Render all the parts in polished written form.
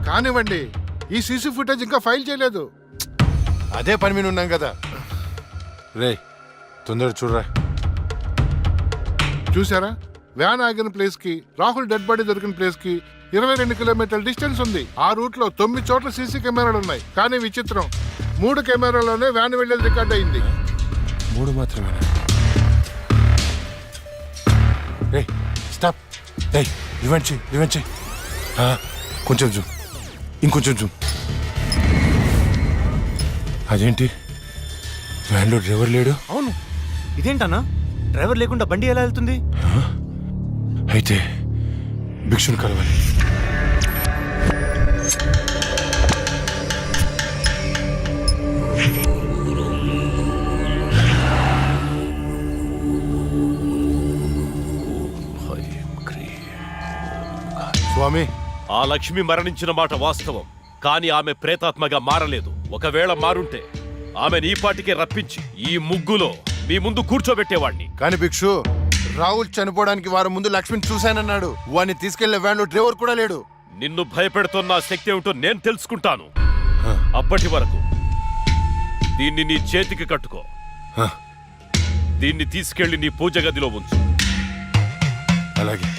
కానివ్వండి, ఈ CC footage ఇంకా ఫైల్ చేయలేదు. అదే పని మీద ఉన్నాం కదా. రే తొందర చూడరా. చూసారా, వ్యాన్ ఆగిన ప్లేస్ కి రాహుల్ డెడ్ బాడీ దొరికిన ప్లేస్ కి 22 కిలోమీటర్ల డిస్టెన్స్ ఉంది. ఆ రూట్ లో 9 చోట్ల సీసీ కెమెరాలు ఉన్నాయి. కానీ విచిత్రం, 3 కెమెరాలోనే వ్యాన్ వెళ్ళేది రికార్డ్ అయింది. 3 మాత్రమే. రే స్టాప్. రివెంజ్ కొంచెం జూమ్, ఇంకొంచెం జూమ్. అదేంటి, వ్యాన్లో డ్రైవర్ లేడు? అవును, ఇదేంటన్నా డ్రైవర్ లేకుండా బండి ఎలా వెళ్తుంది? అయితే భిక్షుని కలవాలి. స్వామి, ఆ లక్ష్మి మరణించిన మాట వాస్తవం, కానీ ఆమె ప్రేతాత్మగా మారలేదు. ఒకవేళ మారుంటే ఆమె నీ పాటికే రప్పించి ఈ ముగ్గులో మీ ముందు కూర్చోబెట్టేవాణ్ణి. కానీ భిక్షు, రాహుల్ చనిపోవడానికి వారం ముందు లక్ష్మిని చూశానన్నాడు. వాడిని తీసుకెళ్లే వ్యాన్లో డ్రైవర్ కూడా లేడు. నిన్ను భయపెడుతున్న శక్తి ఏమిటో నేను తెలుసుకుంటాను. అప్పటి వరకు దీన్ని నీ చేతికి కట్టుకో. దీన్ని తీసుకెళ్లి నీ పూజ గదిలో ఉంచు. అలాగే,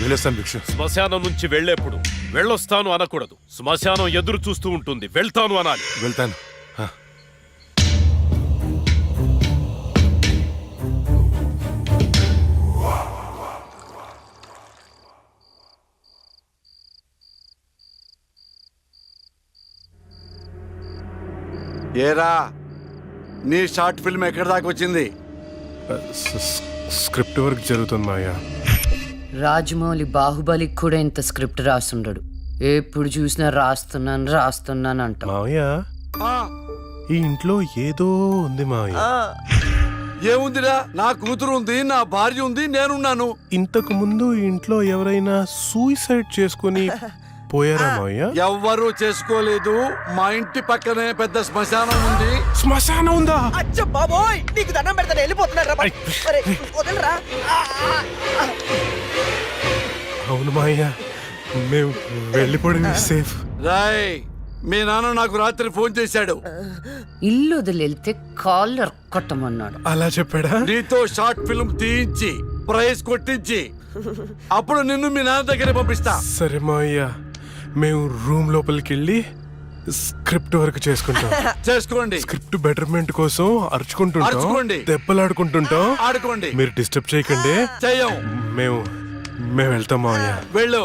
వెళ్ళొస్తాను భిక్షు. శ్మశానం నుంచి వెళ్లేప్పుడు వెళ్ళొస్తాను అనకూడదు. శ్మశానం ఎదురు చూస్తూ ఉంటుంది, వెళ్తాను అనాలి. వెళ్తాను. ఏరా, నీ షార్ట్ ఫిల్మ్ ఎక్కడి దాకా వచ్చింది? స్క్రిప్ట్ వర్క్ జరుగుతుంది మాయా. రాజమౌళి బాహుబలికి కూడా ఇంత స్క్రిప్ట్ రాస్తుండడు. ఎప్పుడు చూసినా రాస్తున్నాను అంట. మావయ్య, ఈ ఇంట్లో ఏదో ఉంది మావయ్య. ఏముందిరా, నా కూతురు ఉంది, నా భార్య ఉంది, నేనున్నాను. ఇంతకు ముందు ఈ ఇంట్లో ఎవరైనా సూసైడ్ చేసుకుని పోయారా మావయ్య? ఎవ్వరూ చేసుకోలేదు. మా ఇంటి పక్కనే పెద్ద శ్మశానం ఉంది. శ్మశానం ఉందా? అచ్చ బాబోయ్, నీకు దండం పెడతాను, వెళ్ళిపోతున్నారా? వదలరా. అవును మావయ్య, మేము వెళ్ళిపోవడం సేఫ్. రాయ్, మీ నాన్న నాకు రాత్రి ఫోన్ చేశాడు. ఇల్లు వదిలేళ్తే కాళ్ళు కొట్టమన్నాడు. అలా చెప్పాడా? నీతో షార్ట్ ఫిల్మ్ తీయించి ప్రైజ్ కొట్టించి అప్పుడు నిన్ను మీ నాన్న దగ్గర పంపిస్తా. సరే మావయ్య, మేము రూమ్ లోపలికి వెళ్ళి స్క్రిప్ట్ వర్క్ చేసుకుంటాం. చేసుకోండి. స్క్రిప్ట్ బెటర్మెంట్ కోసం అరుచుకుంటుంటాం, అరుచుకోండి. దెబ్బలాడుకుంటుంటాం. ఆడుకోండి. మీరు డిస్టర్బ్ చేయకండి. చెయ్యం. మేము వెళ్తాం మావయ్య. వెళ్ళు.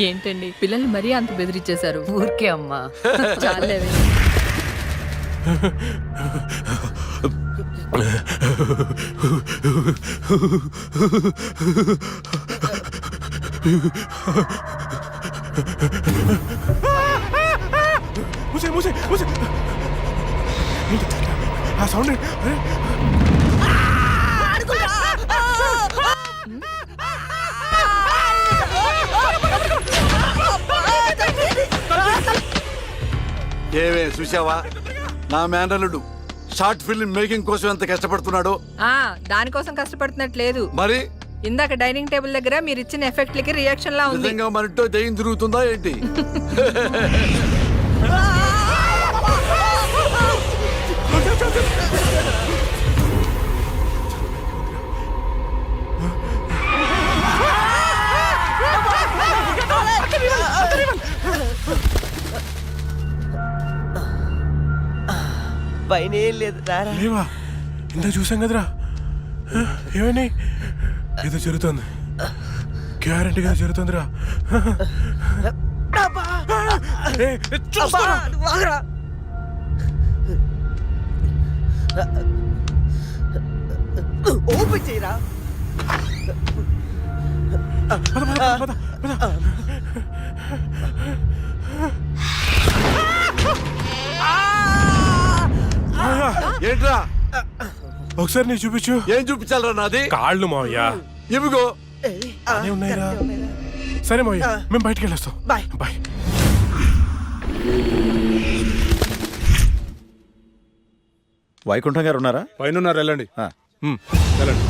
ఏంటండి పిల్లల్ని మరీ అంత బెదిరించేశారు? ఊరికే అమ్మా, చాలేవే. ఆ సౌండ్ ఏవే చూసావా, నా మేనల్లుడు షార్ట్ ఫిల్మ్ మేకింగ్ కోసం ఎంత కష్టపడుతున్నాడో. దానికోసం కష్టపడుతున్నట్లేదు. మరి ఇందాక డైనింగ్ టేబుల్ దగ్గర మీరు ఇచ్చిన ఎఫెక్ట్లకి రియాక్షన్ లా ఉంది. నిజంగా మరింటో దయ్యం తిరుగుతుందా ఏంటి? పైన ఏం లేదు, రారా. లేవా? ఇంత చూసాం కదరా. ఏమని ఏదో జరుగుతుంది, గ్యారంటీగా జరుగుతుందిరా. ఓపెన్ చేయరా. ఏంట్రా? ఒకసారి నీ చూపించు. ఏం చూపించాలరా? నాది కాళ్ళు మావయ్య. ఇవిగో అదే ఉన్నాయిరా. సరే మావయ్య, మేము బయటికి వెళ్ళొస్తాం. బాయ్. బాయ్. వైకుంఠం గారు ఉన్నారా? పైన ఉన్నారు, వెళ్ళండి. వెళ్ళండి.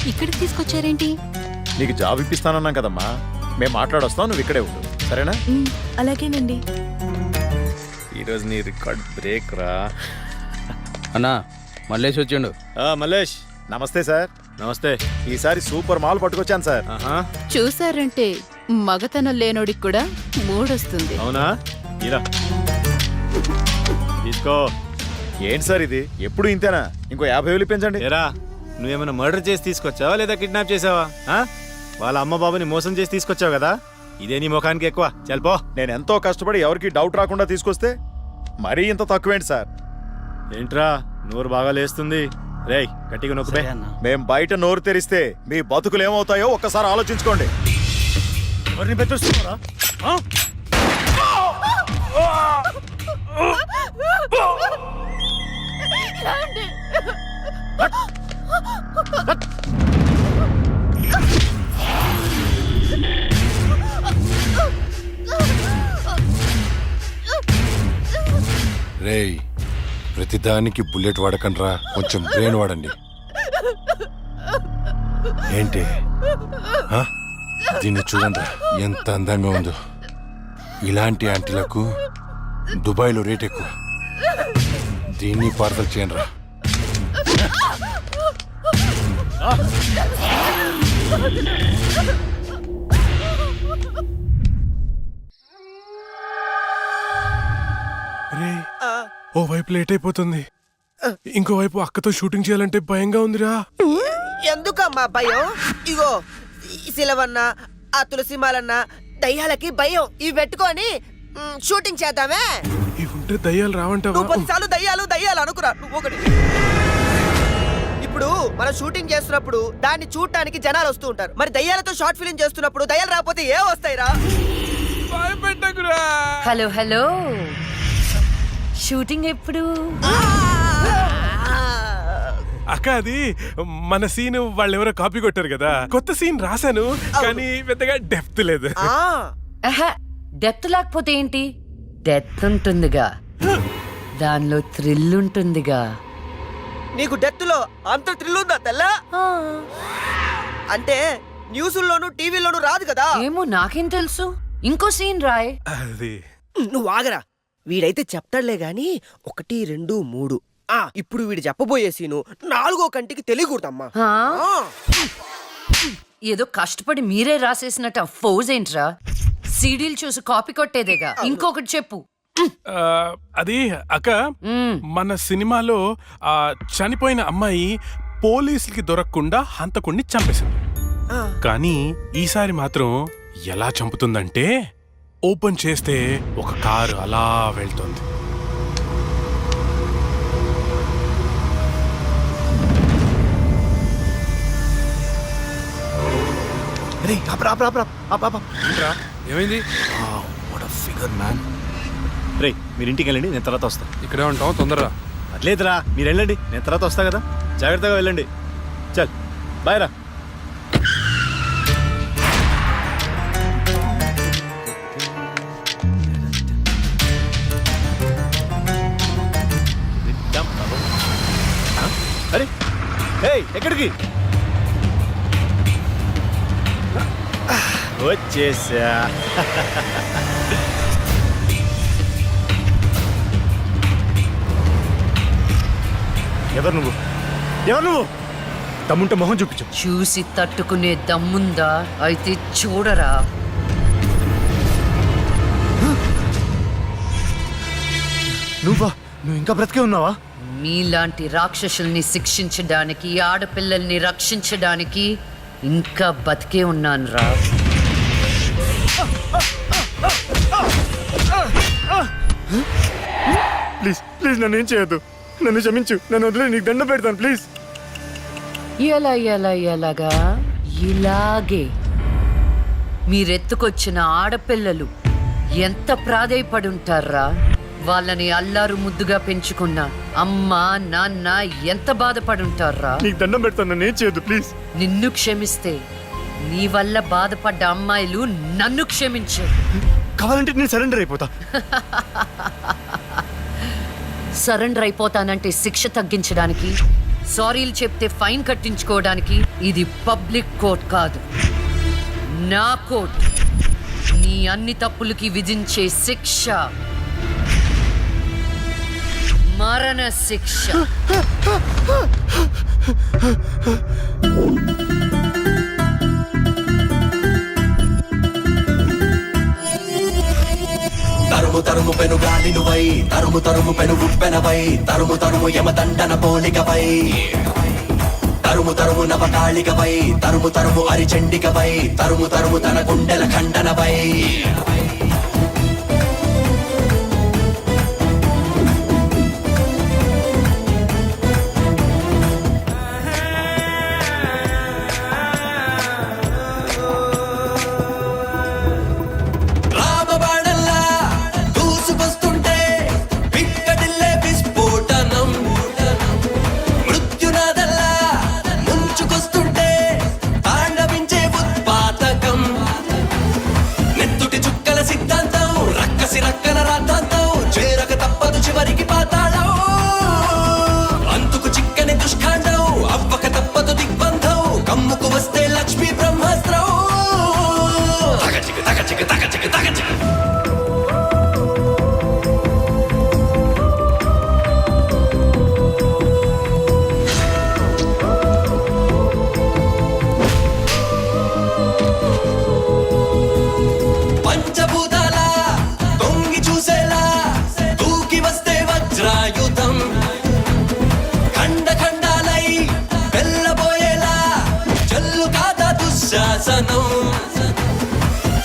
ఇక్కడికి తీసుకొచ్చారేంటి? నీకు జాబ్ ఇప్పిస్తానన్నాం కదమ్మా, మేము మాట్లాడొస్తాం, నువ్వు ఇక్కడే ఉండు, సరేనా? అలాగేనండి. ఈరోజు నీ రికార్డ్ బ్రేక్ రా. అన్నా మల్లేష్ వచ్చిండు. మల్లేష్ నమస్తే సార్. నమస్తే. ఈసారి సూపర్ మాల్ పట్టుకొచ్చాను సార్. చూసారంటే మగతనం లేనోడికి కూడా మూడొస్తుంది. అవునా? ఇరా తీసుకో. ఏంటి సార్ ఇది, ఎప్పుడు ఇంతేనా? ఇంకో 50,000 పెంచండి. ఏరా, నువ్వేమైనా మర్డర్ చేసి తీసుకొచ్చావా లేదా కిడ్నాప్ చేసావా? వాళ్ళ అమ్మ బాబుని మోసం చేసి తీసుకొచ్చావు కదా, ఇదే నీ ముఖానికి ఎక్కువ. చల్పో. నేను ఎంతో కష్టపడి ఎవరికి డౌట్ రాకుండా తీసుకొస్తే మరీ ఇంత తక్కువేంటి సార్? ఏంట్రా నోరు బాగా లేస్తుంది? రేయ్ గట్టిగా నొక్కుపే. మేం బయట నోరు తెరిస్తే మీ బతుకులు ఏమవుతాయో ఒక్కసారి ఆలోచించుకోండి. ఎవరిని బెదిరిస్తున్నారా? రేయ్, ప్రతిదానికి బుల్లెట్ వాడకండ్రా, కొంచెం బ్రెయిన్ వాడండి. ఏంటి ఆ? దీన్ని చూడండి ఎంత అందంగా ఉందో. ఇలాంటి ఆంటీలకు దుబాయ్లో రేట్ ఎక్కువ. దీన్ని పార్సల్ చేయండి రా. రే, ఓ వైపు లేట్ అయిపోతుంది, ఇంకో వైపు అక్కతో షూటింగ్ చేయాలంటే భయంగా ఉందిరా. ఎందుకమ్మా భయం? ఇగో ఈ సిలవన్న, ఆ తులసిమాలన్న దయ్యాలకి భయం. ఇవి పెట్టుకొని షూటింగ్ చేద్దామే. ఇవి ఉంటే దయ్యాలు రావంటావా? నువ్వు 10 సార్లు దయ్యాలు దయ్యాలు అనుకురా. నువ్వు ఒకటి. ఇప్పుడు మనం షూటింగ్ చేస్తున్నప్పుడు దాన్ని చూడటానికి జనాలు వస్తూ ఉంటారు. మరి దయ్యాలతో షార్ట్ ఫిల్మ్ చేస్తున్నప్పుడు దయ్యాలు రాకపోతే ఏ వస్తాయిరా? హలో హలో, షూటింగ్ ఎప్పుడు? అక్క, అది మన సీన్ వాళ్ళెవరో కాపీ కొట్టారు కదా, కొత్త సీన్ రాశాను కానీ పెద్దగా డెప్త్ లేదు. డెప్త్ లేకపోతే ఏంటి? డెత్ ఉంటుందిగా, దానిలో థ్రిల్ ఉంటుందిగా. నీకు డెత్ లో అంత థ్రిల్ ఉందా తెల్లా? అంటే న్యూస్లోను టీవీలోను రాదు కదా. ఏమో, నాకేం తెలుసు. ఇంకో సీన్ రాయ్. అది నువ్వు ఆగరా, వీడైతే చెప్తాడులే గాని 1, 2, 3. ఇప్పుడు వీడు చెప్పబోయే సీను 4వ కంటికి తెలియకూడదమ్మా. హా? ఏదో కష్టపడి మీరే రాసేసినట్టు ఆ ఫోజ్ ఏంట్రా? సీడీలు చూసి కాపీ కొట్టేదేగా. ఇంకొకటి చెప్పు. అది అక్క, మన సినిమాలో ఆ చనిపోయిన అమ్మాయి పోలీసులకి దొరకకుండా హంతకుణ్ణి చంపేసింది. కానీ ఈసారి మాత్రం ఎలా చంపుతుందంటే, ఓపెన్ చేస్తే ఒక కారు అలా వెళ్తుంది. ఏమైంది? రే, మీరు ఇంటికి వెళ్ళండి, నేను తర్వాత వస్తా. ఇక్కడే ఉంటాం, తొందరగా. అట్లేదురా, మీరు వెళ్ళండి, నేను తర్వాత వస్తా కదా. జాగ్రత్తగా వెళ్ళండి. చల్ బాయ్ రా. అరే, ఎక్కడికి వచ్చేసా? ఎవరు నువ్వు? తమ్ముంటే మొహం చూపించు. చూసి తట్టుకునే దమ్ముందా? అయితే చూడరా. నువ్వు ఇంకా బ్రతికే ఉన్నావా? మీలాంటి రాక్షసుల్ని శిక్షించడానికి, ఆడపిల్లల్ని రక్షించడానికి ఇంకా బతికే ఉన్నాను రా. ప్లీజ్ ప్లీజ్ నన్ను ఏం చేయొద్దు, నన్ను క్షమించు, నన్ను వదిలే, నీకు దండం పెడతాను ప్లీజ్. ఎలాగా? ఇలాగే మీరెత్తుకొచ్చిన ఆడపిల్లలు ఎంత ప్రాధేయపడి ఉంటారా? వాళ్ళని అల్లారు ముద్దుగా పెంచుకున్న అమ్మ నాన్న ఎంత బాధపడి ఉంటారా? నీకు దండం పెడతాను, నన్ను ఏం చేయొద్దు ప్లీజ్. నిన్ను క్షమిస్తే నీ వల్ల బాధపడ్డ అమ్మాయిలు నన్ను క్షమించు. కావాలంటే నేను సరెండర్ అయిపోతా. సరెండర్ అయిపోతానంటే శిక్ష తగ్గించడానికి, సారీలు చెప్తే ఫైన్ కట్టించుకోవడానికి ఇది పబ్లిక్ కోర్ట్ కాదు, నా కోర్ట్. నీ అన్ని తప్పులకి విధించే శిక్ష మరణ శిక్ష. తరుము తరుము పెను గాలి నువ్వై, తరుము తరుము పెను ఉప్పెనవై, తరుము తరుము యమదండన పోలికవై, తరుము తరుము నవకాళికవై, తరుము తరుము అరిచండికవై, తరుము తరుము తన గుండెల ఖండనవై.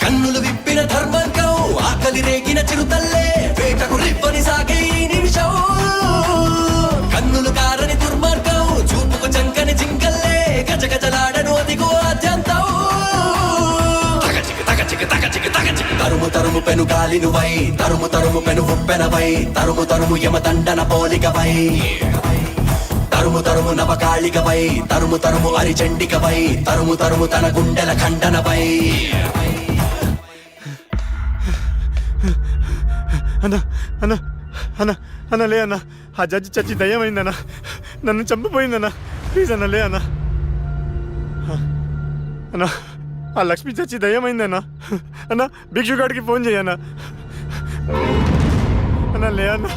కన్నులు విప్పిన ధర్మంగం, ఆకలి రేగిన చిరుతల్లే, వేటకు రివ్వని సాగే ఈ నిమిషం. కన్నులు కారని దుర్మార్గం, చూపుకు చంకని జింకల్లే, గజగజలాడను అదిగో ఆద్యంతం. తరుము తరుము పెను గాలి నువ్వై, తరుము తరుము పెను ఉప్పెనవై, తరుము తరుము యమదండన పోలికవై, తరుము తరుము నవకాళికవై, తరుము తరుము అరిచండికవై, తరుము తరుము తన గుండెల ఖండనవై. అన్న అన్న అన్న అన్న లే అన్న, ఆ జడ్జి చచ్చి దయ్యమైందన్న, నన్ను చంపిపోయిందన్న, ప్లీజ్ అన్న లే అన్న. అన్న ఆ లక్ష్మి చచ్చి దయ్యమైందన్న, అన్న భిక్షుగాడికి ఫోన్ చేయన్న. అన్న లే అన్న.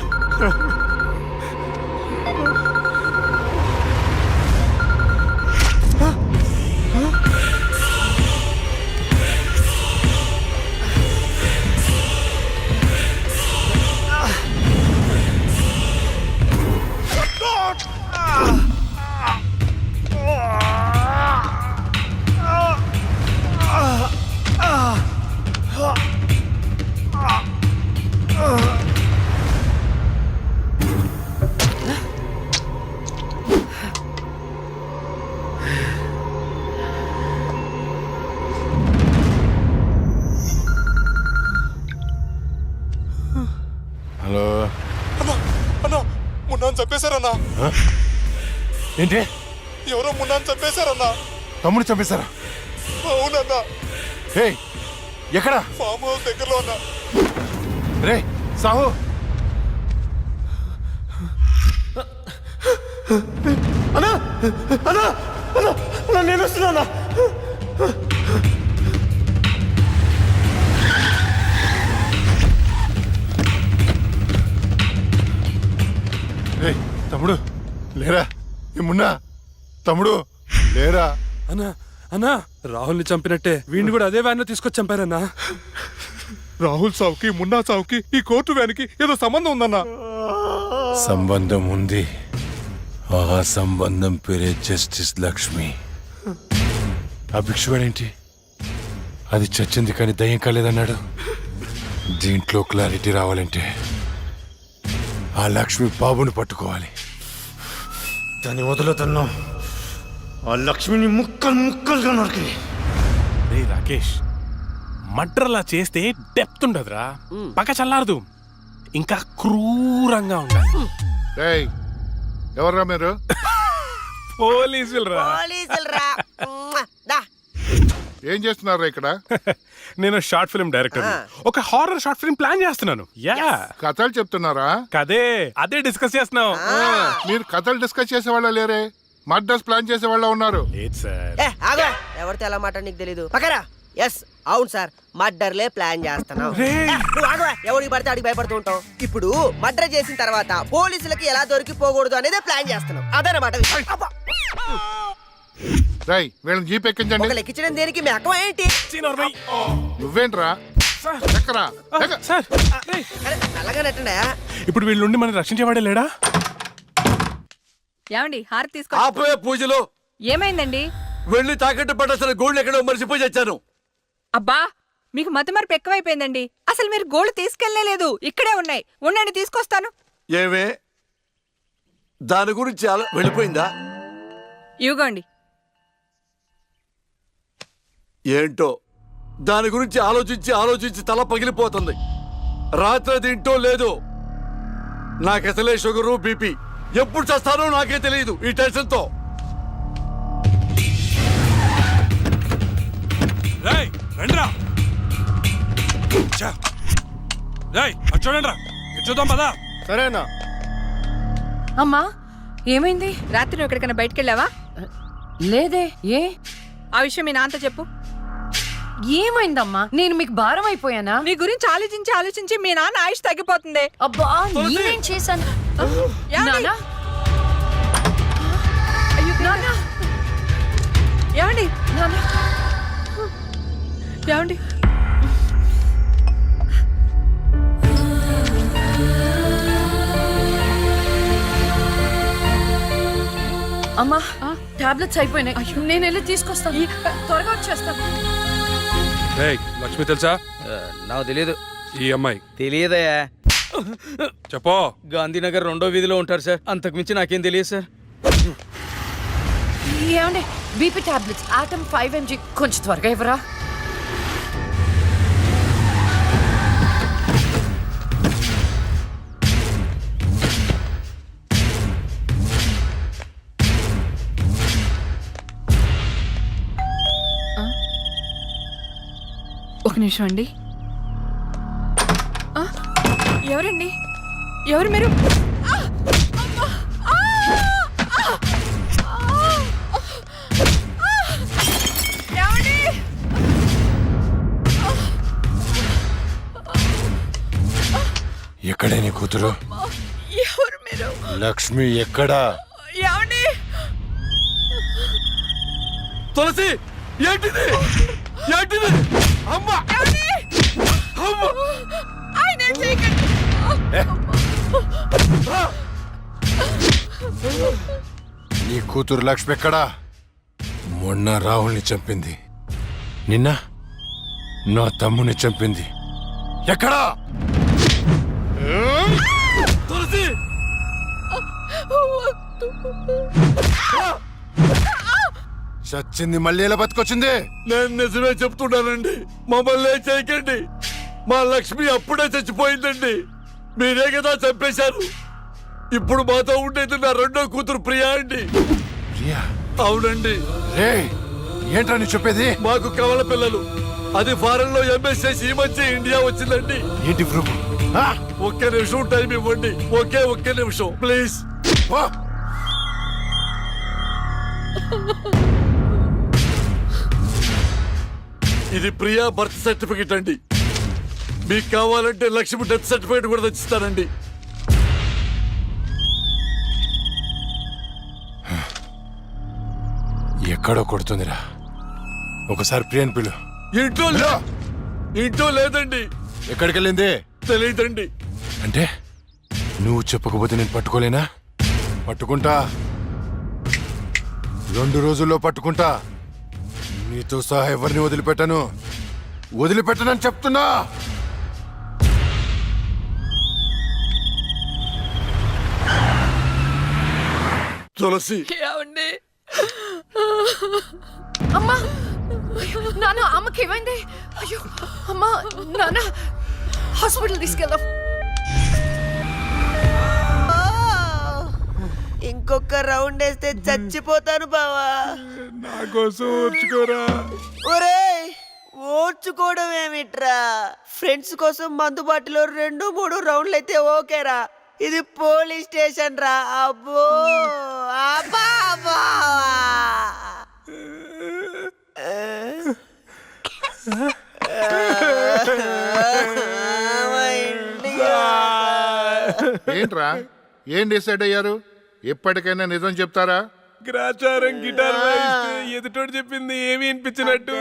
హలో అన్నా మున్నాను చంపేశారన్నా. ఏంటి? ఎవరో మున్నాను చంపేశారన్నా. తమ్ముడు చంపేశారా? అవునన్నా, ఏయ్ ఎక్కడ? ఫామ్ హౌస్ దగ్గరలో అన్నా. రే సాహు, అన్నా అన్నా అన్నా అన్నా నేను వస్తున్నా. రేయ్ తమ్ముడు లేరా? ఏమున్నా తమ్ముడు లేరా? అన్నా అన్నా, రాహుల్ని చంపినట్టే వీడిని కూడా అదే వ్యాన్ లో తీసుకొచ్చి చంపారన్నా. రాహుల్ సావుకి మున్నా సావుకి ఈ కోర్టు వ్యాన్కి ఏదో సంబంధం ఉందన్నా. సంబంధం ఉంది. ఆ సంబంధం పేరే జస్టిస్ లక్ష్మి. ఆ భిక్షువాడేంటి? అది చచ్చింది కానీ దయ్యం కాలేదన్నాడు. దీంట్లో క్లారిటీ రావాలంటే ఆ లక్ష్మి బాబుని పట్టుకోవాలి. దాన్ని వదులుతున్నా, ఆ లక్ష్మిని ముక్కలు ముక్కలుగా నరికి. రే రాకేష్, మర్డర్లా చేస్తే డెప్త్ ఉండదురా, పక్క చల్లారదు, ఇంకా క్రూరంగా ఉండాలి. రేయ్ ఎవర్రా మీరు? పోలీసులు రా. ఏం చేస్తున్నారా ఇక్కడ? నేను షార్ట్ ఫిల్మ్ డైరెక్టర్, ఒక హారర్ షార్ట్ ఫిల్మ్ ప్లాన్ చేస్తున్నాను. యా, కథలు చెప్తున్నారా? అదే డిస్కస్ చేస్తున్నాం. మీరు కథలు డిస్కస్ చేసే వాళ్ళ లేరే, మర్డర్స్ ప్లాన్ చేసే వాళ్ళ ఉన్నారు. లేదు సార్. ఎవరితో ఎలా మాట నీకు తెలీదు. పక్కరా. ఎస్ అవును సార్, మర్డర్లే ప్లాన్ చేస్తున్నాం. నువ్వు ఆగవా, ఎవడికి పడితే అడిగి భయపడుతూ ఉంటావు. ఇప్పుడు మర్డర్ చేసిన తర్వాత పోలీసులకి ఎలా దొరికిపోకూడదు అనేది ప్లాన్ చేస్తున్నాం. అదనమాట విషయం. అబ్బా. రై వీళ్ళని జీప్ ఎక్కించండి. ఒక లెక్కించడం దేనికి మీ అక్కం ఏంటి? నువ్వేంట్రా? ఎక్కరా? ఎక్క. అరే, నల్లగా నెట్టండా. ఇప్పుడు వీళ్ళ నుండి మనం రక్షించేవాడే లేడా? ఏమండి హారతి తీసుకో. ఆపోయే పూజలు ఏమైందండి? వెళ్ళి తాకట్టు పట్టాల్సిన గోల్డ్ ఎక్కడో మర్చిపోయి వచ్చాను. అబ్బా మీకు మతిమరుపు ఎక్కువైపోయిందండి. అసలు మీరు గోల్డ్ తీసుకెళ్లేదు, ఇక్కడే ఉన్నాయి. ఉండండి తీసుకొస్తాను. ఏమే దాని గురించి వెళ్ళిపోయిందా? ఇవ్వండి. ఏంటో దాని గురించి ఆలోచించి ఆలోచించి తల పగిలిపోతుంది. రాత్రి తింటో లేదు. నాకు అసలే షుగరు బీపీ. ఎప్పుడు చేస్తానో నాకే తెలియదు ఈ టెన్షన్తో. చూద్దాం పదా. సరేనా? అమ్మా ఏమైంది? రాత్రి నువ్వు ఎక్కడికైనా బయటికి వెళ్ళావా? లేదే. ఏ? ఆ విషయం మీ నాన్నతో చెప్పు. ఏమైందమ్మా? నేను మీకు భారం అయిపోయానా? నీ గురించి ఆలోచించి ఆలోచించి మీ నాన్న ఆయుష్ తగ్గిపోతుంది. అబ్బా నేనేం చేశాను? నాన్నా? అయ్యో నాన్న. ఏమండి నాన్నా? ఏమండి? అమ్మా టాబ్లెట్స్ అయిపోయినాయి. నేను వెళ్ళి తీసుకొస్తాను. త్వరగా వచ్చేస్తాను. లక్ష్మి తెలుసా? నాకు తెలియదు. ఈ అమ్మాయి తెలియదయా. చెప్పో. గాంధీనగర్ 2వ వీధిలో ఉంటారు సార్. అంతకు మించి నాకేం తెలియదు సార్. ఏమండి బీపీ టాబ్లెట్స్ ఆటమ్ 5 mg కొంచెం త్వరగా ఇవ్వరా? ఒక నిమిషం అండి. ఎవరండి? ఎవరు మీరు? ఎక్కడే నీ కూతురు? ఎవరు మీరు? లక్ష్మి ఎక్కడా? ఏమండి? తులసి ఏంటిది? ఏంటిది? అమ్మా! అమ్మా! నీ కూతురు లక్ష్మి ఎక్కడా? మొన్న రాహుల్ని చంపింది, నిన్న నా తమ్ముని చంపింది. ఎక్కడా? తులసి! చచ్చింది మళ్ళీ ఎలా బతికొచ్చింది? నేను నిజమే చెప్తున్నానండి. మమ్మల్ని చేయకండి. మా లక్ష్మి అప్పుడే చచ్చిపోయిందండి. మీరే కదా చంపేశారు. ఇప్పుడు మాతో ఉండేది నా రెండో కూతురు ప్రియా అండి. ప్రియా? అవునండి. ఏంట్రా నీ చెప్పేది? మాకు కవల పిల్లలు. అది ఫారెన్ లో ఎంఎస్ చేసి ఈ మధ్య ఇండియా వచ్చిందండి. ఏంటి ప్రూఫ్? ఒక్క నిమిషం టైం ఇవ్వండి. ఒక్క నిమిషం ప్లీజ్. ఇది ప్రియా బర్త్ సర్టిఫికెట్ అండి. మీకు కావాలంటే లక్ష్మి డెత్ సర్టిఫికెట్ కూడా తెచ్చిస్తానండి. ఎక్కడో కొడుతుందిరా. ఒకసారి ప్రియని పిలు. ఇంట్లో లేదండి. ఎక్కడికి వెళ్ళింది? తెలియదండి. అంటే నువ్వు చెప్పకపోతే నేను పట్టుకోలేనా? పట్టుకుంటా. 2 రోజుల్లో పట్టుకుంటా. నీతో సహా ఎవరిని వదిలిపెట్టనని చెప్తున్నా. తులసి. అమ్మా నాన్న అమ్మకి ఏమైంది? అయ్యో అమ్మా నాన్న హాస్పిటల్ తీసుకెళ్దాం. ఇంకొక రౌండ్ వేస్తే చచ్చిపోతాను బావా. నా కోసం వచ్చుకోరా. ఒరేయ్ ఓర్చుకోవడం ఏమిట్రా? ఫ్రెండ్స్ కోసం మందు బాటిలో 2-3 రౌండ్లు అయితే ఓకేరా. ఇది పోలీస్ స్టేషన్ రా. అబ్బో అబ్బా అబ్బా. ఏంట్రా ఏం డిసైడ్ అయ్యారు? ఎప్పటికైనా నిజం చెప్తారా? గ్రాచారం గిటార్ వాయిస్తే ఎదుటోడు చెప్పింది ఏమీ వినిపించినట్టు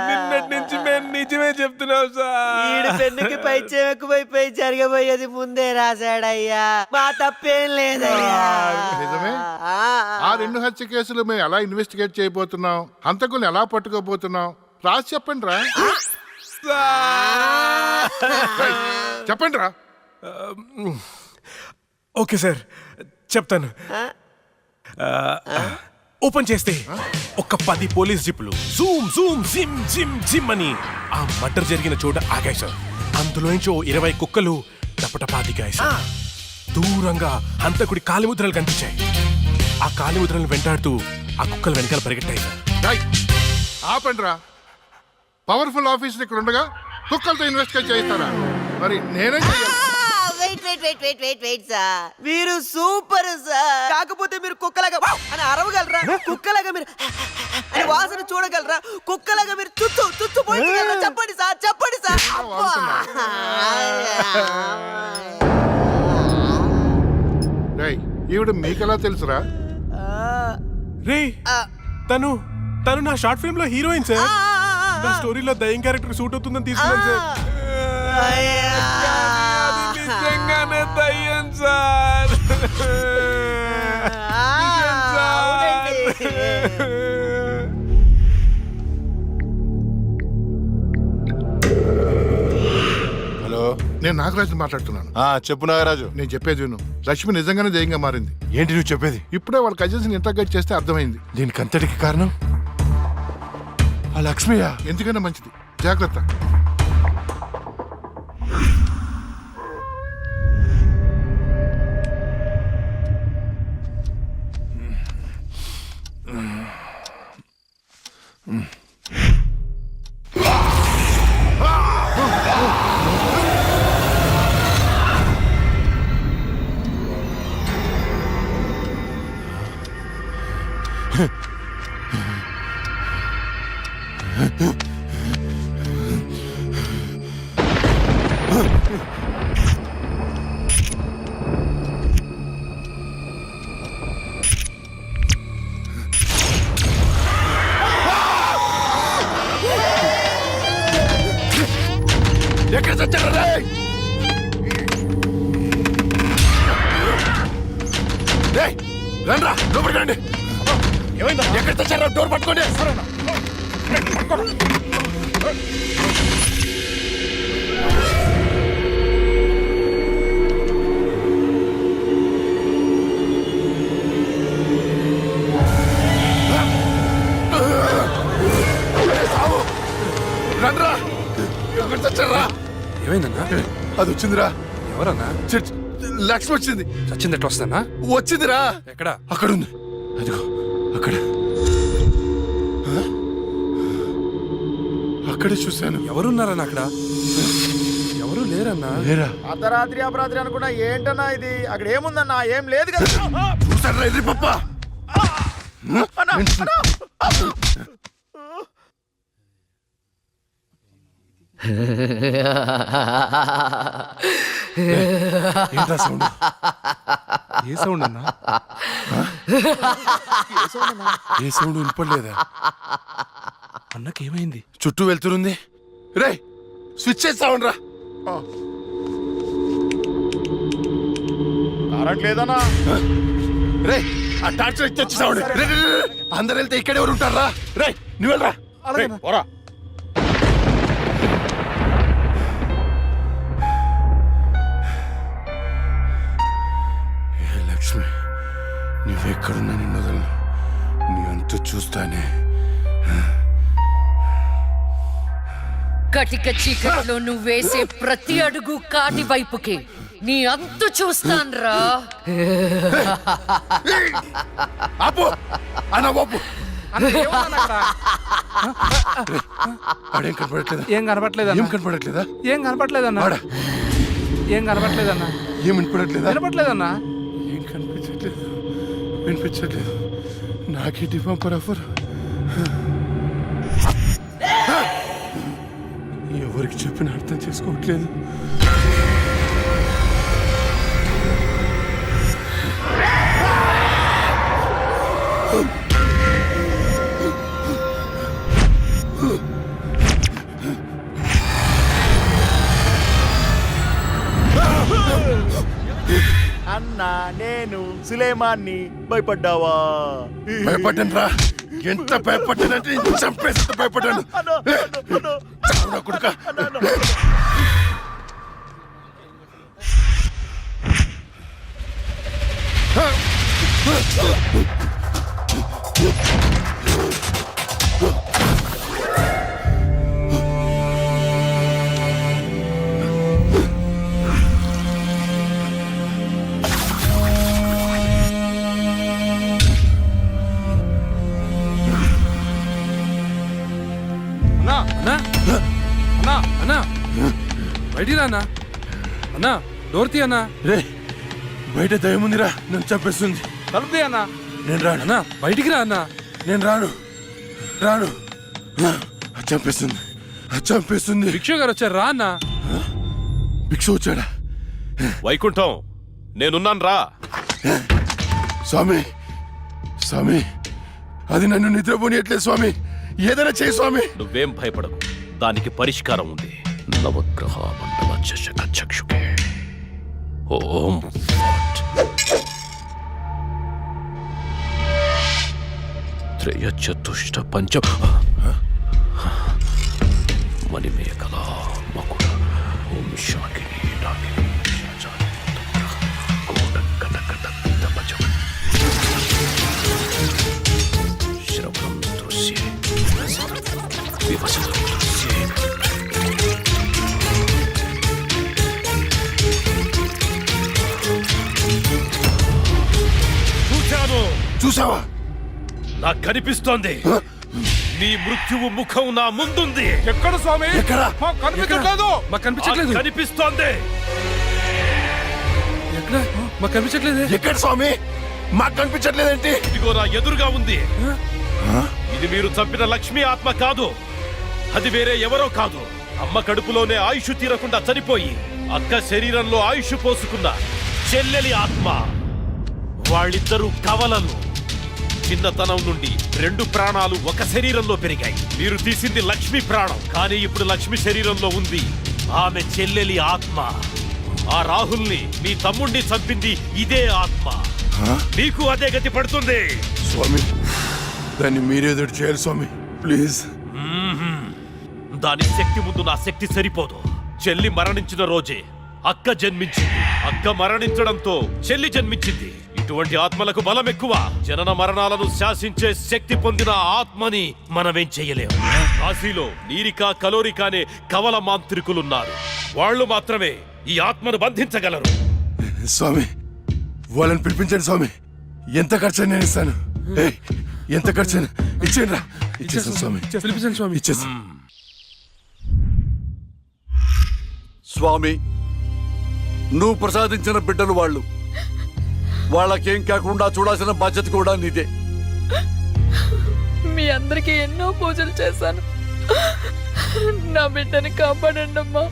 నిన్నటి నుంచి మేము నిజమే చెప్తున్నాం సార్. ఈడు పెన్నుకి పైచేం ఎక్కువైపోయి జరగబోయేది ముందే రాశాడయ్యా. మా తప్పేం లేదయ్యా. నిజమే? ఆ 2 హత్య కేసులు మేము ఎలా ఇన్వెస్టిగేట్ చేయబోతున్నాం, హంతకుల్ని ఎలా పట్టుకోబోతున్నాం రాసి చెప్పండి రా. చెప్పండి రా. ఓకే సార్ చెప్తాను. ఓపెన్ చేస్తే ఒక 10 పోలీస్ జీపులు జూమ్ జూమ్ జిమ్ జిమ్ జిమ్ అని ఆ మర్డర్ జరిగిన చోట ఆగాయి సార్. అందులో నుంచి 20 కుక్కలు టపటపా దిగాయి సార్. దూరంగా హంతకుడి కాలిముద్రలు కనిపించాయి. ఆ కాలిముద్రలను వెంటాడుతూ ఆ కుక్కలు వెనకాల పరిగెట్టాయి సార్. ఆపండి రా. పవర్ఫుల్ ఆఫీసర్ ఇక్కడ ఉండగా కుక్కలతో ఇన్వెస్టిగేట్ చేయిస్తారా? మరి నేనే చెయ్యాలి. వెయిట్ సార్, మీరు సూపర్ సార్. కాకపోతే మీరు కుక్కలాగా వావ్ అని అరవగలరా? కుక్కలాగా మీరు అని వాసన చూడగలరా? కుక్కలాగా మీరు చుచ్చు పోయగలరా? చెప్పండి సార్, చెప్పండి సార్. రేయ్, ఈవిడ మీకెలా తెలుసురా? రే తను నా షార్ట్ ఫిల్మ్ లో హీరోయిన్ సార్. నా స్టోరీలో దయ్యం క్యారెక్టర్ సూట్ అవుతుందని తీసుకున్నాను సార్. నిజంగానే దయ్యం సార్. హలో, నేను నాగరాజు మాట్లాడుతున్నాను. చెప్పు నాగరాజు. నేను చెప్పేది విను. లక్ష్మి నిజంగానే దయ్యంగా మారింది. ఏంటి నువ్వు చెప్పేది? ఇప్పుడే వాళ్ళ కజిన్స్ ఇంటర్గేట్ చేస్తే అర్థమైంది. దీనికి అంతటికి కారణం ఆ లక్ష్మియా? ఎందుకైనా మంచిది, జాగ్రత్త. ఎక్కడ చచ్చారు? రండి, లోపలికి రండి. ఎక్కడ చచ్చారా? డోర్ పట్టుకోండి. రండ్రా, ఎక్కడ చచ్చారా? ఏమైందన్నా? అది వచ్చిందిరా. ఎవరన్నా? లక్ష్మి వచ్చింది. చచ్చింది ఎట్లా వస్తానా? వచ్చిందిరా. ఎక్కడ? అక్కడ ఉంది. అదిగో అక్కడ. అక్కడే చూశాను. ఎవరున్నారన్నా అక్కడ? ఎవరు లేరన్నా. లేరా? అర్ధరాత్రి అపరాత్రి అనుకున్నా ఏంటన్నా ఇది? అక్కడ ఏముందన్నా? ఏం లేదు కదా. చూసారా ఎర్రి పప్ప? ఏంటా సౌండ్? ఏ సౌండ్ అన్నా? ఏ సౌండ్ వినపడలేదా? అన్నకేమైంది? చుట్టూ వెళ్తురుంది. రే, స్విచ్ చేసి సౌండ్ రా. కరెంట్ లేదన్నా. రే, ఆ టార్చ్ లైట్ తెచ్చి సౌండ్. అందరు వెళ్తే ఇక్కడ ఎవరు ఉంటారా? రే, నువ్వు వెళ్ళరా. పోరా. లక్ష్మి, నువ్వెక్కడున్నా నిన్ను వదలను. నీ అంతు చూస్తానే. కటిక చీకట్లో నువ్వు వేసే ప్రతి అడుగు కాటి వైపుకి నీ అంతు చూస్తాన్రా. ఆపు అన్న, బాపు ఆడేం కనపడట్లేదా? ఏం కనపట్లేదన్నా ఏం కనపడట్లేదా? ఏం కనపట్లేదన్నా ఆడ ఏం కనపట్లేదన్నా ఏం వినపడట్లేదా? కనపట్లేదన్నా ఏం కనిపించట్లేదు, వినిపించట్లేదు. నాకేంటి పంపరాఫర్? ఎవరికి చెప్పిన అర్థం చేసుకోవట్లేదు. అన్నా నేను సులేమాన్ని భయపడ్డావా? భయపడ్డాను రా. ఎంత భయపడ్డానంటే చంపేసి భయపడ్డాను. చావురా కొడుకా. బయటికి అన్నా అన్నా డోర్ తీ అన్నా. రే బయట దయముందిరా, నన్ను చంపేస్తుంది. తలుపు అన్నా. నేను రాను అన్నా బయటికి రా అన్నా. నేను రాను రాను. చంపేస్తుంది, చంపేస్తుంది. భిక్షు గారు వచ్చారు రా అన్నా. భిక్ష వచ్చాడా? వైకుంఠం నేనున్నాను రా. స్వామి స్వామి, అది నన్ను నిద్రపోనియట్లేదు స్వామి. ఏదైనా చేయి స్వామి. నువ్వేం భయపడకు, దానికి పరిష్కారం ఉంది. నవగ్రహ మండల చషక చక్షుకే ఓం ఫట్. త్రయ చతుష్ట పంచ మణిమేకల మకుడ ఓం శాకిని నాగిని శ్రవణం దృశ్యే వివసనం దృశ్యే. చూసావా? నాకు కనిపిస్తోంది, నీ మృత్యువు ముఖం నా ముందుంది. ఎక్కడ స్వామి? ఎక్కడ? మాకు కనిపించట్లేదు. మాకు కనిపించట్లేదు. కనిపిస్తోంది. ఎక్కడ? మాకు కనిపించట్లేదు. ఎక్కడ స్వామి? మాకు కనిపించట్లేదేంటి? ఇదిగో నా ఎదురుగా ఉంది. ఇది మీరు చంపిన లక్ష్మీ ఆత్మ కాదు, అది వేరే ఎవరో కాదు. అమ్మ కడుపులోనే ఆయుష్ తీరకుండా చనిపోయి అక్క శరీరంలో ఆయుష్ పోసుకున్న చెల్లెలి ఆత్మ. వాళ్ళిద్దరూ కవలలు. చిన్నతనం నుండి 2 ప్రాణాలు ఒక శరీరంలో పెరిగాయి. మీరు తీసింది లక్ష్మి ప్రాణం, కానీ ఇప్పుడు లక్ష్మి శరీరంలో ఉంది ఆమె చెల్లెలి ఆత్మ. ఆ రాహుల్ని, మీ తమ్ముణ్ణి చంపింది ఇదే ఆత్మ. నీకు అదే గతి పడుతుంది. స్వామి దాన్ని మీరేదో చేయాలి స్వామి, ప్లీజ్. దాని శక్తి ముందు నా శక్తి సరిపోదు. చెల్లి మరణించిన రోజే అక్క జన్మించింది. అక్క మరణించడంతో చెల్లి జన్మించింది. ఇటువంటి ఆత్మలకు బలం ఎక్కువ. జనన మరణాలను శాసించే శక్తి పొందిన ఆత్మని మనమేం చెయ్యలేము. కాశీలో నీరికా కలోరికా అనే కవల మాంత్రికులున్నారు. వాళ్ళు మాత్రమే ఈ ఆత్మను బంధించగలరు. స్వామి వాళ్ళని పిలిపించండి స్వామి. ఎంత ఖర్చు నేను ఇస్తాను. ఎంత ఖర్చు ఇచ్చేయండి రా. ఇచ్చేస్తాను స్వామి. పిలిపించండి స్వామి. ఇచ్చేస్తాను. స్వామి నువ్వు ప్రసాదించిన బిడ్డలు వాళ్ళు. వాళ్ళకేం కాకుండా చూడాల్సిన బాధ్యత కూడా నీదే. మీ అందరికీ ఎన్నో పూజలు చేశాను. నా బిడ్డని కాపాడండి అమ్మా.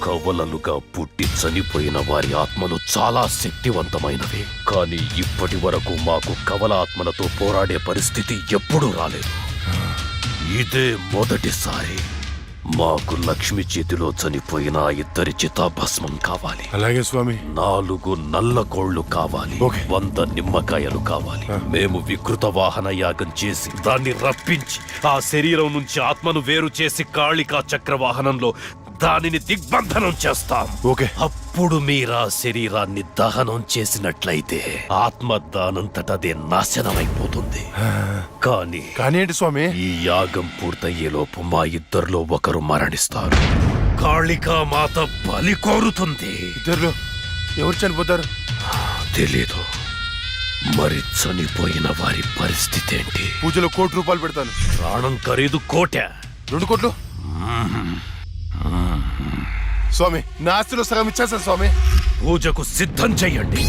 కవలలుగా పుట్టి చనిపోయిన వారి ఆత్మలు చాలా శక్తివంతమైనవి. కానీ ఇప్పటి వరకు మాకు కవల ఆత్మలతో పోరాడే పరిస్థితి ఎప్పుడూ రాలేదు. ఇదే మొదటిసారి. మాకు లక్ష్మి చేతిలో చనిపోయిన 2 చితాభస్మం కావాలి. అలాగే స్వామి. 4 నల్ల కోళ్లు కావాలి. 100 నిమ్మకాయలు కావాలి. మేము వికృత వాహన యాగం చేసి దాన్ని రప్పించి ఆ శరీరం నుంచి ఆత్మను వేరు చేసి కాళికా చక్రవాహనంలో దానిని దిగ్బంధనం చేస్తాం. అప్పుడు మీరా శరీరాన్ని దహనం చేసినట్లయితే ఆత్మ దానంతటదే నాశనమైపోతుంది. కానీ ఏంటి స్వామి? ఈ యాగం పూర్తయ్యేలోపు మా ఇద్దరిలో ఒకరు మరణిస్తారు. కాళికా మాత బలి కోరుతుంది. ఇద్దరులో ఎవరు చనిపోతారు? తెలీదు. మరి చనిపోయిన వారి పరిస్థితి ఏంటి? పూజలో ₹1,00,00,000 పెడతాను. ప్రాణం ఖరీదు 1,00,00,000. 2 కోట్లు. స్వామి, నా ఆస్తిలో సగం ఇచ్చేస్తాను స్వామి. పూజకు సిద్ధం చెయ్యండి.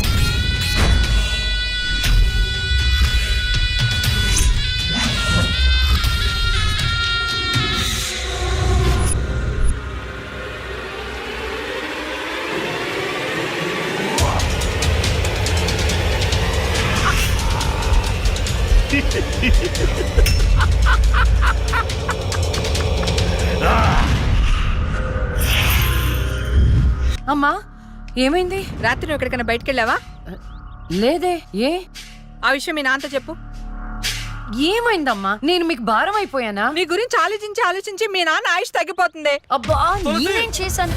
అమ్మా ఏమైంది? రాత్రి నువ్వు ఎక్కడికైనా బయటికి వెళ్ళావా? లేదే. ఏ ఆ విషయం మీ నాన్నతో చెప్పు. ఏమైందమ్మా? నేను మీకు భారం అయిపోయానా? నీ గురించి ఆలోచించి ఆలోచించి మీ నాన్న ఆయుష్ తగ్గిపోతుంది. అబ్బా నేనేం చేశాను?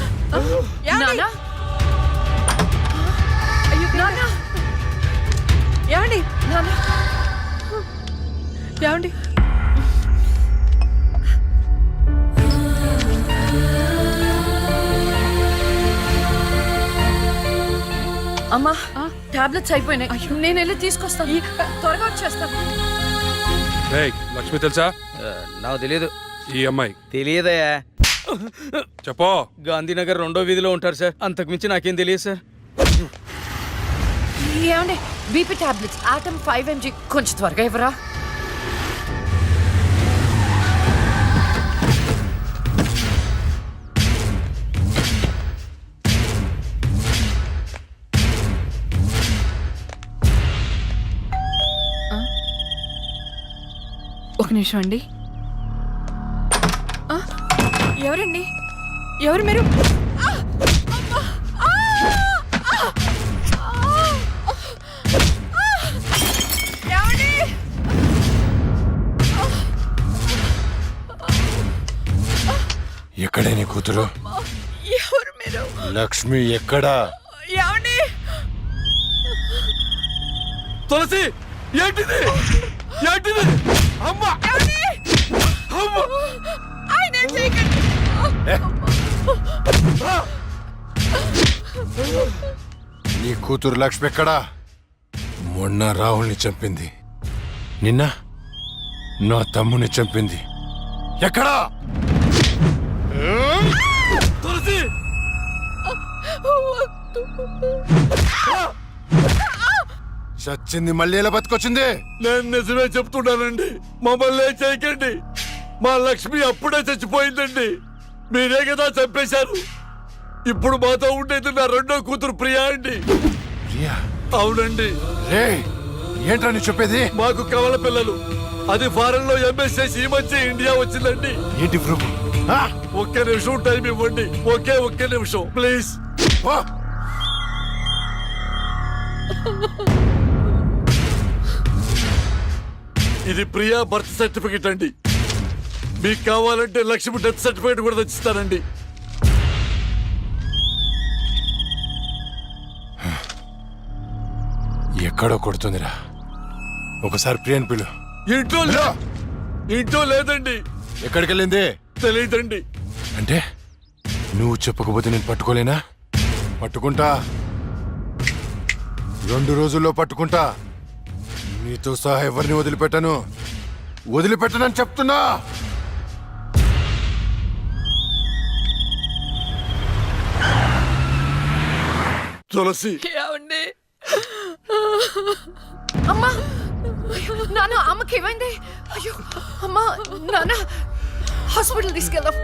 నాన్నా? నాన్నా? ఏమండి నాన్నా? ఏమండి అమ్మా టాబ్లెట్స్ అయిపోయినాయి. నేను వెళ్ళి తీసుకొస్తాను. త్వరగా వచ్చేస్తాను. లక్ష్మి తెలుసా? నాకు తెలియదు. ఈ అమ్మాయి తెలియదయా. చెప్పో. గాంధీనగర్ 2వ వీధిలో ఉంటారు సార్. అంతకు మించి నాకేం తెలియదు సార్. ఏమండి బీపీ టాబ్లెట్స్ ఆటమ్ 5 mg కొంచెం త్వరగా ఇవ్వరా? ఒక నిమిషం అండి. ఎవరండి? ఎవరు మీరు? ఎక్కడే నీ కూతురు? ఎవరు మీరు? లక్ష్మి ఎక్కడా? ఏమండి? తులసి, ఏంటిది? ఏంటిది? అమ్మా! అమ్మా! ఆయన చేయకండి. నీ కూతురు లక్ష్మి ఎక్కడా? మొన్న రాహుల్ని చంపింది, నిన్న నా తమ్ముని చంపింది. ఎక్కడా? తులసి! చచ్చింది మళ్ళీ ఎలా బతికొచ్చింది? నేను నిజమే చెప్తున్నానండి. మమ్మల్ని ఏం చేయకండి. మా లక్ష్మి అప్పుడే చచ్చిపోయిందండి. మీరే కదా చంపేశారు. ఇప్పుడు మాతో ఉండేది నా 2వ కూతురు ప్రియా అండి. ప్రియా? అవునండి. ఏంట్రా నీ చెప్పేది? మాకు కవల పిల్లలు. అది ఫారెన్ లో ఎంఎస్ చేసి ఈ మధ్య ఇండియా వచ్చిందండి. ఏంటి ప్రూఫ్? ఒక్క నిమిషం టైం ఇవ్వండి. ఒక్క నిమిషం ప్లీజ్. ఇది ప్రియా బర్త్ సర్టిఫికెట్ అండి. మీకు కావాలంటే లక్ష్మి డెత్ సర్టిఫికెట్ కూడా తెచ్చిస్తానండి. ఎక్కడో కొడుతుందిరా. ఒకసారి ప్రియన్ పిలు. ఇంట్లో లేదండి. ఎక్కడికి వెళ్ళింది? తెలియదండి. అంటే నువ్వు చెప్పకపోతే నేను పట్టుకోలేనా? పట్టుకుంటా. 2 రోజుల్లో పట్టుకుంటా. నీతో సహా ఎవరిని వదిలిపెట్టనని చెప్తున్నా. తులసి, ఏమండి? అమ్మా! అయ్యో నాన్న, అమ్మకి ఏమైంది? అయ్యో అమ్మా, నాన్న హాస్పిటల్ తీసుకెళ్దాం.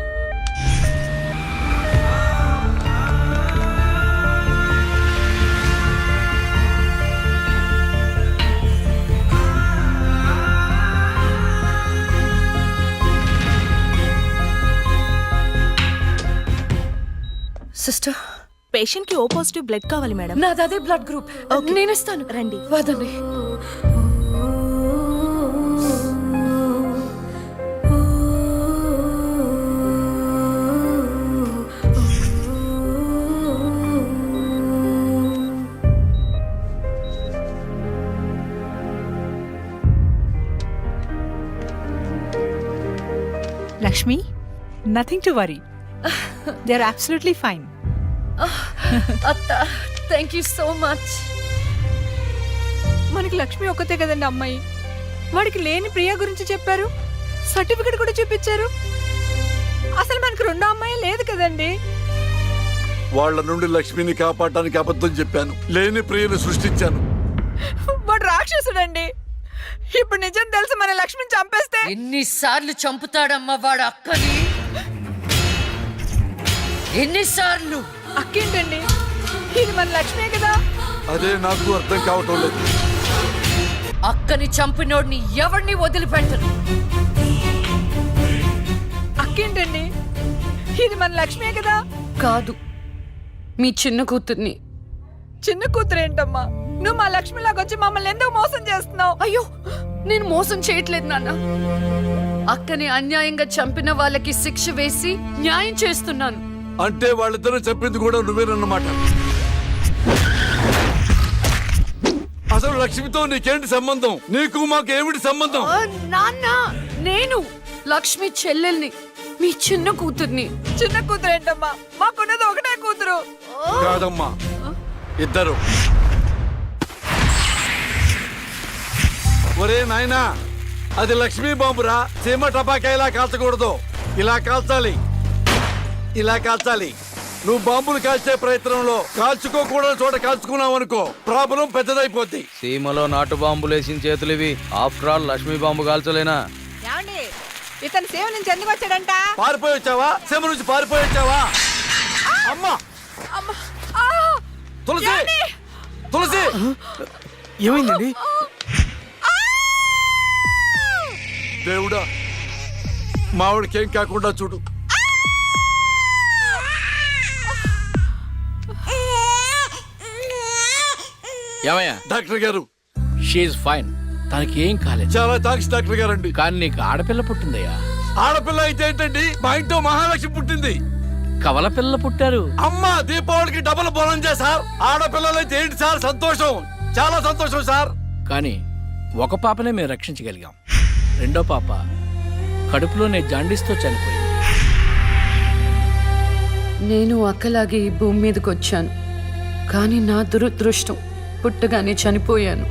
సిస్టర్, పేషెంట్ కి ఓ పాజిటివ్ బ్లడ్ కావాలి మేడం. నాది అదే బ్లడ్ గ్రూప్. నేను ఇస్తాను, రండి. వదండి. Lakshmi, nothing to worry. They are absolutely fine. అత్త, థ్యాంక్ యూ సో మచ్. మనకి లక్ష్మి ఒక్కతే కదండి అమ్మాయి. వాడికి లేని ప్రియ గురించి చెప్పారు, సర్టిఫికెట్ కూడా చూపించారు. అసలు మనకి రెండో అమ్మాయి లేదు కదండి. వాళ్ళ నుండి లక్ష్మిని కాపాడటానికి అబద్ధం చెప్పాను, లేని ప్రియను సృష్టించాను. వాడు రాక్షసుడండి. ఇప్పుడు నిజం తెలిసి మన లక్ష్మిని చంపేస్తే ఎన్నిసార్లు చంపుతాడమ్మా వాడు అక్కని? ఎన్నిసార్లు? అక్కేంటండి, ఇది మన లక్ష్మే కదా. అదే నాకు అర్థం కావటం లేదు. అక్కని చంపినోడిని ఎవరిని వదిలిపెట్టరు. అక్కేంటండి, ఇది మన లక్ష్మే కదా. కాదు, మీ చిన్న కూతుర్ని. చిన్న కూతురు ఏంటమ్మా? నువ్వు మా లక్ష్మిలాగొచ్చి మమ్మల్ని ఎందుకు మోసం చేస్తున్నావు? అయ్యో, నేను మోసం చేయట్లేదు నాన్న. అక్కని అన్యాయంగా చంపిన వాళ్ళకి శిక్ష వేసి న్యాయం చేస్తున్నాను. అంటే వాళ్ళిద్దరూ చెప్పింది కూడా నువ్వేనన్నమాట. అసలు లక్ష్మితో నీకేంటి సంబంధం? నీకు మాకు ఏమిటి సంబంధం? నాన్న, నేను లక్ష్మి చెల్లెల్ని, మీ చిన్న కూతుర్ని. చిన్న కూతురు ఏంటమ్మా? మాకున్నది ఒకటే కూతురు. కాదమ్మా, ఇద్దరు. ఒరే నాయనా, అది లక్ష్మీ బాంబురా. సీమ టపాకా ఇలా కాల్చకూడదు, ఇలా కాల్చాలి, ఇలా కాల్చాలి. నువ్వు బాంబులు కాల్చే ప్రయత్నంలో కాల్చుకోకూడని చోట కాల్చుకున్నావు అనుకో, ప్రాబ్లం పెద్దదైపోద్ది. సీమలో నాటు బాంబులేసిన చేతులివి. ఆఫ్టర్ ఆల్ లక్ష్మీ బాంబు కాల్చలేనా? ఏమండి, ఇతను సేవ నుంచి ఎందుకు వచ్చాడంట? పారిపోయి వచ్చావా? సీమ నుంచి పారిపోయి వచ్చావా? అమ్మా, తులసి, తులసి, ఏమైందండి? దేవుడా, మావిడికేం కాకుండా చూడు. ఏమయ్యా? డాక్టర్ గారు, షీఈ్ ఫైన్, తనకి ఏం కాలేదు. చాలా థాంక్స్ డాక్టర్ గారండి. కానీ నీకు ఆడపిల్ల పుట్టిందయ్యా. ఆడపిల్ల అయితే ఏంటండి, మా ఇంట్లో మహాలక్ష్మి పుట్టింది. కవల పిల్లలు పుట్టారు. అమ్మా, దీపావళికి డబుల్ బోనం సార్. ఆడపిల్లలైతే ఏంటి సార్ సంతోషం, చాలా సంతోషం సార్. కానీ ఒక పాపనే మేము రక్షించగలిగాం. రెండో పాప కడుపులోనే జాండీస్తో చనిపోయింది. నేను అక్కలాగే ఈ భూమి మీదకి వచ్చాను, కానీ నా దురదృష్టం పుట్టగానే చనిపోయాను.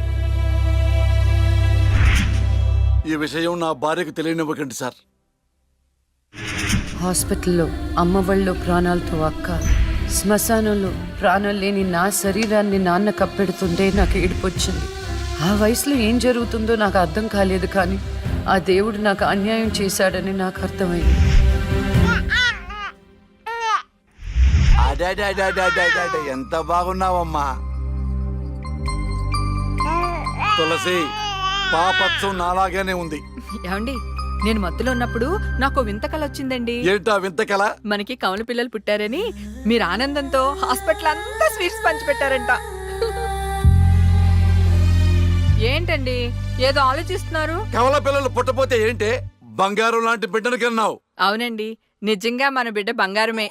ఈ విషయం నా భార్యకు తెలియనివ్వకండి సార్. హాస్పిటల్లో అమ్మ వాళ్ళలో ప్రాణాలతో అక్క, శ్మశానంలో ప్రాణాలు లేని నా శరీరాన్ని నాన్న కప్పెడుతుంటే నాకు ఏడుపొచ్చింది. ఆ వయసులో ఏం జరుగుతుందో నాకు అర్థం కాలేదు, కానీ ఆ దేవుడు నాకు అన్యాయం చేశాడని నాకు అర్థమైంది. ఎంత బాగున్నావమ్మా తులసి. పాపత్సం నాలాగానే ఉంది. ఏమండి, నేను మత్తులో ఉన్నప్పుడు నాకు వింత కళ వచ్చిందండి. ఏంటా వింత కళ? మనకి కవల పిల్లలు పుట్టారని మీరు ఆనందంతో హాస్పిటల్ అంతా స్వీట్స్ పంచిపెట్టారంట. ఏంటండి ఏదో ఆలోచిస్తున్నారు? కవల పిల్లలు పుట్టపోతే ఏంటే, బంగారం లాంటి బిడ్డను కన్నావు. అవునండి, నిజంగా మన బిడ్డ బంగారమే.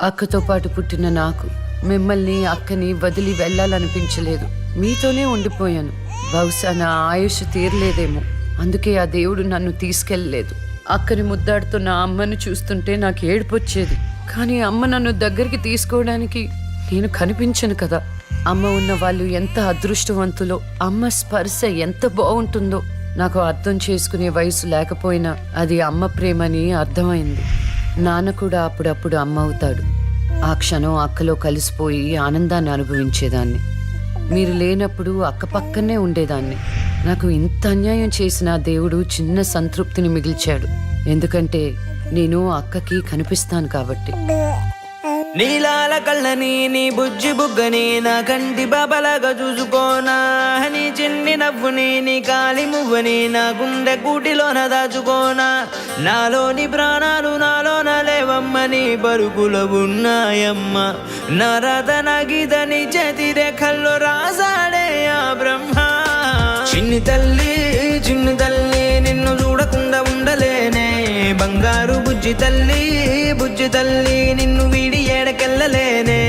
అక్కతో పాటు పుట్టిన నాకు మిమ్మల్ని అక్కని వదిలి వెళ్ళాలనిపించలేదు. మీతోనే ఉండిపోయాను. బహుశా నా ఆయుష్ తీరలేదేమో, అందుకే ఆ దేవుడు నన్ను తీసుకెళ్ళలేదు. అక్కని ముద్దాడుతున్న అమ్మను చూస్తుంటే నాకు ఏడుపొచ్చేది, కానీ అమ్మ నన్ను దగ్గరికి తీసుకోవడానికి నేను కనిపించను కదా. అమ్మ ఉన్న వాళ్ళు ఎంత అదృష్టవంతులో, అమ్మ స్పర్శ ఎంత బాగుంటుందో నాకు అర్థం చేసుకునే వయసు లేకపోయినా అది అమ్మ ప్రేమని అర్థమైంది. నాన్న కూడా అప్పుడప్పుడు అమ్మ అవుతాడు. ఆ క్షణం అక్కలో కలిసిపోయి ఆనందాన్ని అనుభవించేదాన్ని. మీరు లేనప్పుడు అక్క పక్కనే ఉండేదాన్ని. నాకు ఇంత అన్యాయం చేసిన దేవుడు చిన్న సంతృప్తిని మిగిల్చాడు, ఎందుకంటే నేను అక్కకి కనిపిస్తాను కాబట్టి. నీలాల కళ్ళని నీ బుజ్జి బుగ్గని నా కంటి బాబలాగా చూసుకోనా, నీ చిన్ని నవ్వుని నీ కాలి మువ్వని నా గుండె కూటిలోన దాచుకోనా. నాలోని ప్రాణాలు నాలోన లేవమ్మని పరుగులో ఉన్నాయమ్మ, నా రతన గీతని చేతి రేఖల్లో రాసాడే ఆ బ్రహ్మ. చిన్ని తల్లి నిన్ను చూడకుండా ఉండలేనే, బంగారు బుజ్జి తల్లి నిన్ను వీడి ఏడకెళ్ళలేనే.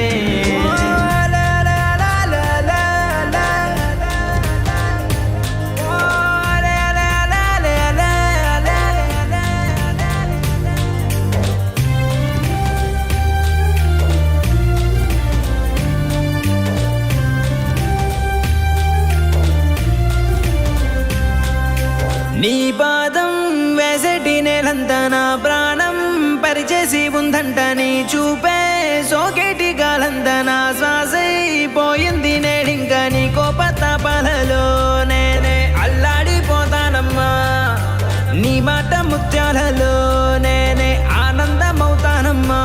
చూపే సోకేటి గాలందన శ్వాసైపోయింది నేడింకా నీ కోపతాపాలలో నేనే అల్లాడిపోతానమ్మా నీ మాట ముత్యాలలో నేనే ఆనందమవుతానమ్మా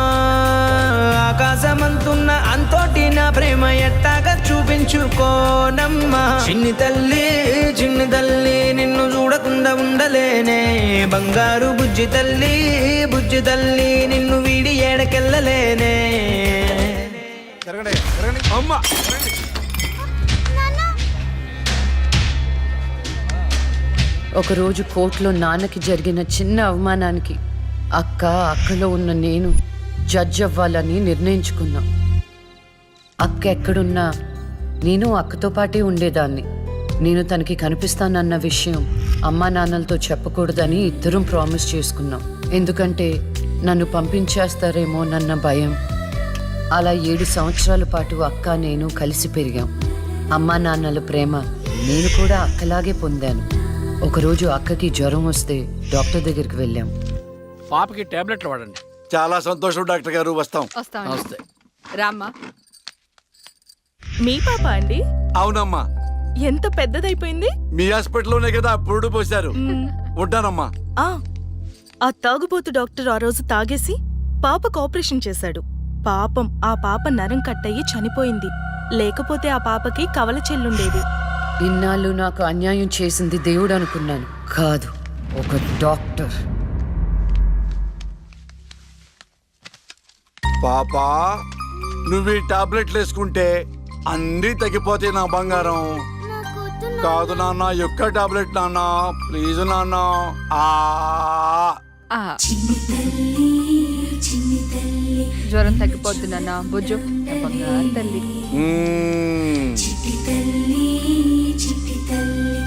ఆకాశమంతున్న అంతోటి నా ప్రేమ ఎట్టాగా చూపించుకోనమ్మా చిన్ని తల్లి నిన్ను చూడకుండా ఉండలేనే బంగారు బుజ్జి తల్లి నిన్ను వీడి ఏడకెళ్ళలేనే అమ్మా ఒకరోజు కోర్టులో నాన్నకి జరిగిన చిన్న అవమానానికి అక్కలో ఉన్న నేను జడ్జ్ అవ్వాలని నిర్ణయించుకున్నా. అక్క ఎక్కడున్నా నేను అక్కతో పాటే ఉండేదాన్ని. నేను తనకి కనిపిస్తానన్న విషయం అమ్మా నాన్నలతో చెప్పకూడదని ఇద్దరం ప్రామిస్ చేసుకున్నాం. ఎందుకంటే నన్ను పంపించేస్తారేమోనన్న భయం. అలా 7 సంవత్సరాల పాటు అక్క నేను కలిసి పెరిగాం. అమ్మా నాన్నల ప్రేమ నేను కూడా అక్కలాగే పొందాను. ఒకరోజు అక్కకి జ్వరం వస్తే డాక్టర్ దగ్గరికి వెళ్ళాం. పాపకి టాబ్లెట్లు వాడండి. చాలా సంతోషం డాక్టర్ గారు, వస్తాం. నమస్తే. రామ్మా. మీ పాప అండి? అవునమ్మా, ఎంత పెద్దదైపోయింది. మీ హాస్పిటల్లోనే కదా పురుడు పోశారు. ఉంటానమ్మా. ఆ తాగుబోతు డాక్టర్ ఆ రోజు తాగేసి పాపకు ఆపరేషన్ చేశాడు. పాపం ఆ పాప నరం కట్టయి చనిపోయింది. లేకపోతే ఆ పాపకి కవల చెల్లుండేది. ఇన్నాళ్ళు నాకు అన్యాయం చేసింది దేవుడు అనుకున్నాను, కాదు ఒక డాక్టర్. పాపా, నువ్వు ఈ టాబ్లెట్లు వేసుకుంటే అన్నీ తగ్గిపోతాయి నా బంగారం. కాదు నాన్న, యొక్క టాబ్లెట్ నాన్న, ప్లీజ్ నాన్న. జ్వరం తగ్గిపోద్ది నాన్న. బుజ్జు బంగారు తల్లి.